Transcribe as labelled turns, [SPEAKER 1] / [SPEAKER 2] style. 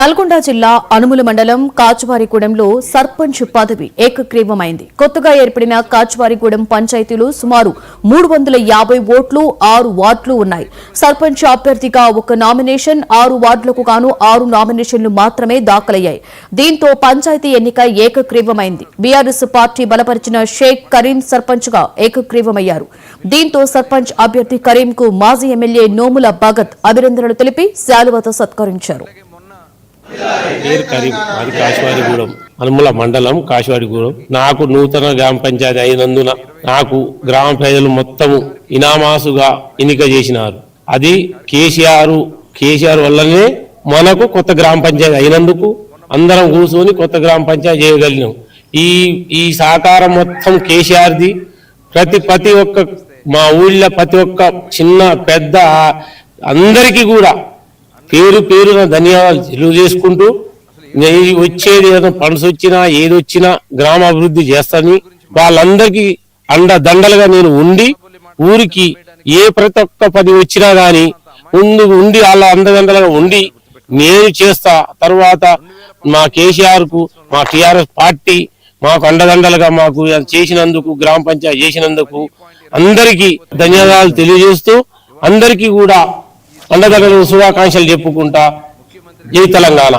[SPEAKER 1] నల్గొండ జిల్లా అనుముల మండలం కాచువారిగూడెంలో సర్పంచ్ పదవి ఏకగ్రీవమైంది. కొత్తగా ఏర్పడిన కాచువారిగూడెం పంచాయతీలో సుమారు 350 ఓట్లు 6 వార్డులు ఉన్నాయి. సర్పంచ్ అభ్యర్థిగా ఒక నామినేషన్, 6 వార్డులకు గాను 6 నామినేషన్లు మాత్రమే దాఖలయ్యాయి. దీంతో పంచాయతీ ఎన్నిక ఏకగ్రీవమైంది. బీఆర్ఎస్ పార్టీ బలపరిచిన షేక్ కరీం సర్పంచ్ గా ఏకగ్రీవమయ్యారు. దీంతో సర్పంచ్ అభ్యర్థి కరీంకు మాజీ ఎమ్మెల్యే నోముల భగత్ అభినందనలు తెలిపి శాలువాతో సత్కరించారు.
[SPEAKER 2] పేరు కరీం, అది కాశీవారిగూడెం, అనుముల మండలం కాశీవారిగూడెం. నాకు నూతన గ్రామ పంచాయతీ అయినందున నాకు గ్రామ ప్రజలు మొత్తము ఇనామాసుగా ఎన్నిక చేసినారు. అది కేసీఆర్ వల్లనే మనకు కొత్త గ్రామ పంచాయతీ అయినందుకు అందరం కూర్చొని కొత్త గ్రామ పంచాయతీ చేయగలిగినాం. ఈ సహకారం మొత్తం కేసీఆర్ది. ప్రతి ఒక్క మా ఊళ్ళో ప్రతి ఒక్క చిన్న పెద్ద అందరికీ కూడా పేరు పేరున ధన్యవాదాలు తెలియజేసుకుంటూ వచ్చేది ఏదైనా ఫండ్స్ వచ్చినా ఏది వచ్చినా గ్రామాభివృద్ధి చేస్తానని వాళ్ళందరికీ అండదండలుగా నేను ఉండి ఊరికి ప్రతి ఒక్క పది వచ్చినా గాని ఉండి వాళ్ళ అండదండలుగా ఉండి నేను చేస్తా. తర్వాత మా కేసీఆర్ కు మా టీఆర్ఎస్ పార్టీ మాకు అండదండలుగా మాకు చేసినందుకు గ్రామ పంచాయతీ చేసినందుకు అందరికీ ధన్యవాదాలు తెలియజేస్తూ అందరికీ కూడా అండదండలు శుభాకాంక్షలు చెప్పుకుంటా. జై తెలంగాణ.